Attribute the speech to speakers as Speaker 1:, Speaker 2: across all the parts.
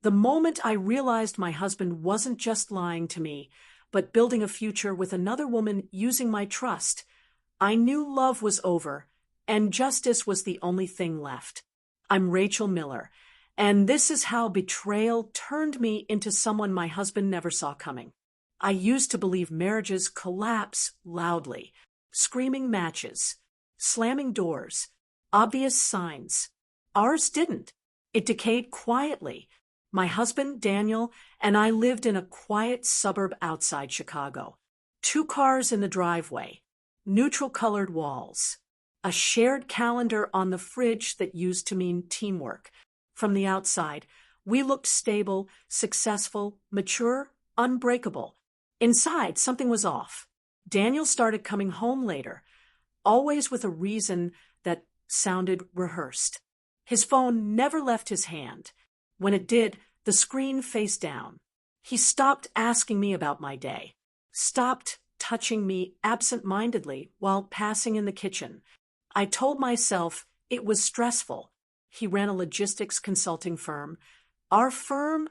Speaker 1: The moment I realized my husband wasn't just lying to me, but building a future with another woman using my trust, I knew love was over, and justice was the only thing left. I'm Rachel Miller, and this is how betrayal turned me into someone my husband never saw coming. I used to believe marriages collapse loudly, screaming matches, slamming doors, obvious signs. Ours didn't. It decayed quietly. My husband, Daniel, and I lived in a quiet suburb outside Chicago. 2 cars in the driveway, neutral-colored walls, a shared calendar on the fridge that used to mean teamwork. From the outside, we looked stable, successful, mature, unbreakable. Inside, something was off. Daniel started coming home later, always with a reason that sounded rehearsed. His phone never left his hand. When it did, the screen faced down. He stopped asking me about my day, stopped touching me absent-mindedly while passing in the kitchen. I told myself it was stressful. He ran a logistics consulting firm. Our firm,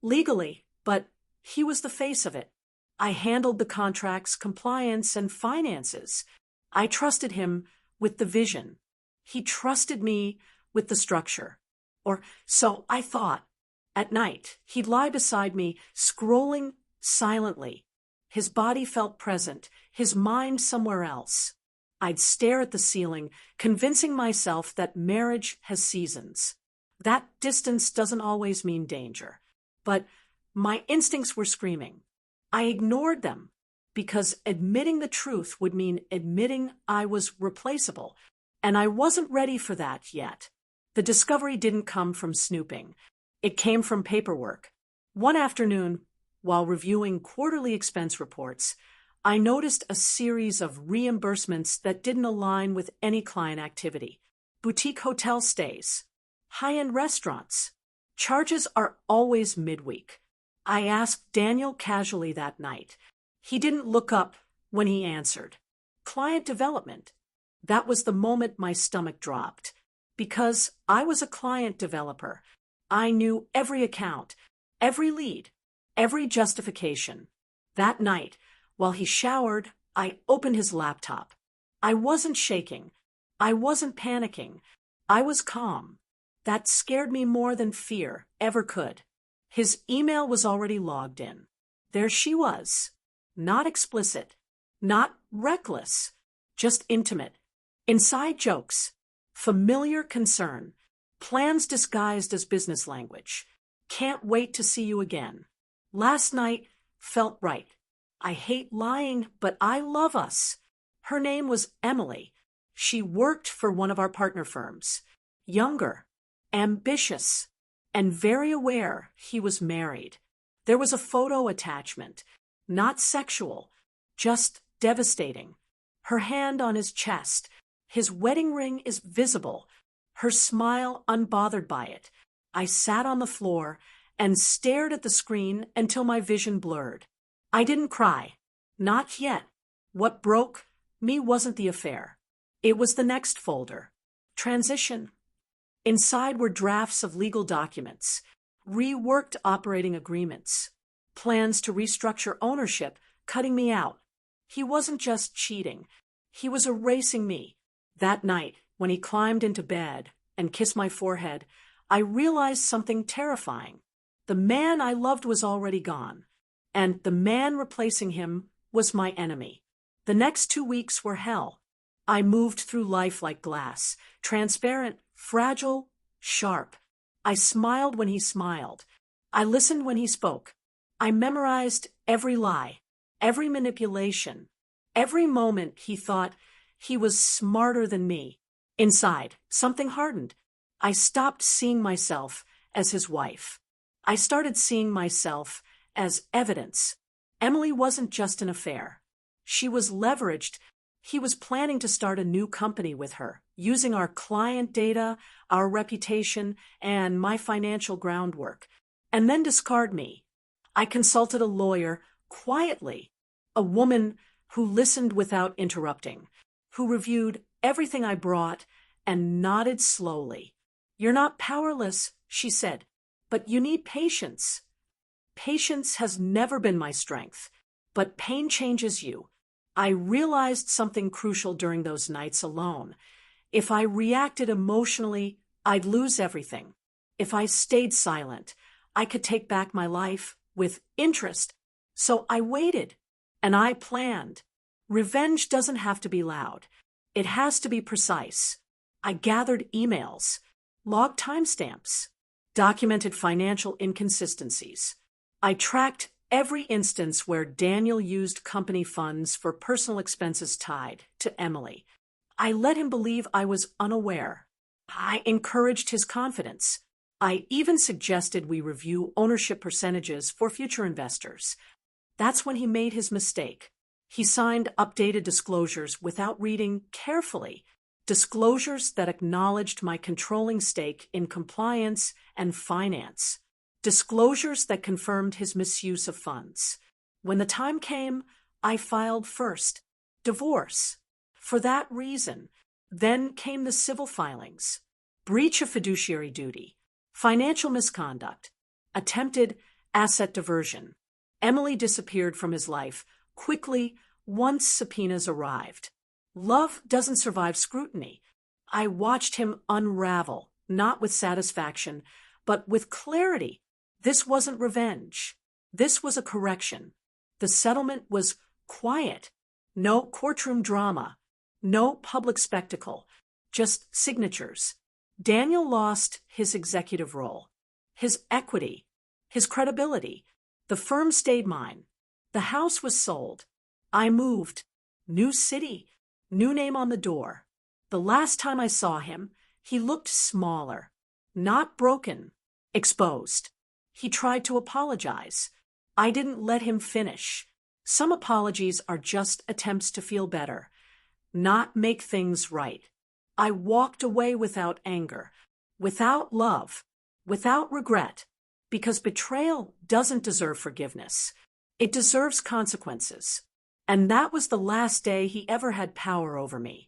Speaker 1: legally, but he was the face of it. I handled the contracts, compliance, and finances. I trusted him with the vision. He trusted me with the structure. Or so I thought. At night, he'd lie beside me, scrolling silently. His body felt present, his mind somewhere else. I'd stare at the ceiling, convincing myself that marriage has seasons. That distance doesn't always mean danger. But my instincts were screaming. I ignored them, because admitting the truth would mean admitting I was replaceable, and I wasn't ready for that yet. The discovery didn't come from snooping. It came from paperwork. One afternoon, while reviewing quarterly expense reports, I noticed a series of reimbursements that didn't align with any client activity. Boutique hotel stays, high-end restaurants. Charges are always midweek. I asked Daniel casually that night. He didn't look up when he answered. Client development. That was the moment my stomach dropped. Because I was a client developer, I knew every account, every lead, every justification. That night, while he showered, I opened his laptop. I wasn't shaking. I wasn't panicking. I was calm. That scared me more than fear ever could. His email was already logged in. There she was. Not explicit. Not reckless. Just intimate. Inside jokes. Familiar concern. Plans disguised as business language. Can't wait to see you again. Last night felt right. I hate lying, but I love us. Her name was Emily. She worked for one of our partner firms. Younger, ambitious, and very aware he was married. There was a photo attachment, not sexual, just devastating. Her hand on his chest. His wedding ring is visible. Her smile unbothered by it. I sat on the floor and stared at the screen until my vision blurred. I didn't cry. Not yet. What broke me wasn't the affair. It was the next folder. Transition. Inside were drafts of legal documents, reworked operating agreements, plans to restructure ownership, cutting me out. He wasn't just cheating. He was erasing me. That night, when he climbed into bed and kissed my forehead, I realized something terrifying. The man I loved was already gone, and the man replacing him was my enemy. The next 2 weeks were hell. I moved through life like glass, transparent, fragile, sharp. I smiled when he smiled. I listened when he spoke. I memorized every lie, every manipulation, every moment he thought he was smarter than me. Inside, something hardened. I stopped seeing myself as his wife. I started seeing myself as evidence. Emily wasn't just an affair. She was leveraged. He was planning to start a new company with her, using our client data, our reputation, and my financial groundwork, and then discard me. I consulted a lawyer quietly, a woman who listened without interrupting, who reviewed everything I brought and nodded slowly. "You're not powerless," she said. But you need patience. Patience has never been my strength, but pain changes you. I realized something crucial during those nights alone. If I reacted emotionally, I'd lose everything. If I stayed silent, I could take back my life with interest. So I waited, and I planned. Revenge doesn't have to be loud. It has to be precise. I gathered emails, logged timestamps, documented financial inconsistencies. I tracked every instance where Daniel used company funds for personal expenses tied to Emily. I let him believe I was unaware. I encouraged his confidence. I even suggested we review ownership percentages for future investors. That's when he made his mistake. He signed updated disclosures without reading carefully, disclosures that acknowledged my controlling stake in compliance and finance, disclosures that confirmed his misuse of funds. When the time came, I filed first, divorce. For that reason, then came the civil filings, breach of fiduciary duty, financial misconduct, attempted asset diversion. Emily disappeared from his life quickly once subpoenas arrived. Love doesn't survive scrutiny. I watched him unravel, not with satisfaction, but with clarity. This wasn't revenge. This was a correction. The settlement was quiet. No courtroom drama. No public spectacle. Just signatures. Daniel lost his executive role, his equity, his credibility. The firm stayed mine. The house was sold. I moved. New city. New name on the door. The last time I saw him, he looked smaller. Not broken. Exposed. He tried to apologize. I didn't let him finish. Some apologies are just attempts to feel better, not make things right. I walked away without anger, without love, without regret, because betrayal doesn't deserve forgiveness. It deserves consequences. And that was the last day he ever had power over me.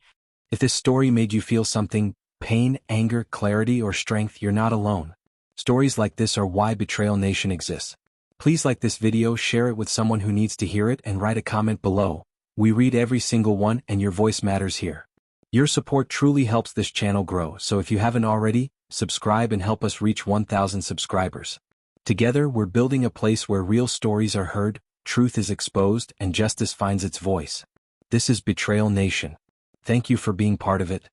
Speaker 2: If this story made you feel something, pain, anger, clarity, or strength, you're not alone. Stories like this are why Betrayal Nation exists. Please like this video, share it with someone who needs to hear it, and write a comment below. We read every single one, and your voice matters here. Your support truly helps this channel grow, so if you haven't already, subscribe and help us reach 1,000 subscribers. Together, we're building a place where real stories are heard, truth is exposed, and justice finds its voice. This is Betrayal Nation. Thank you for being part of it.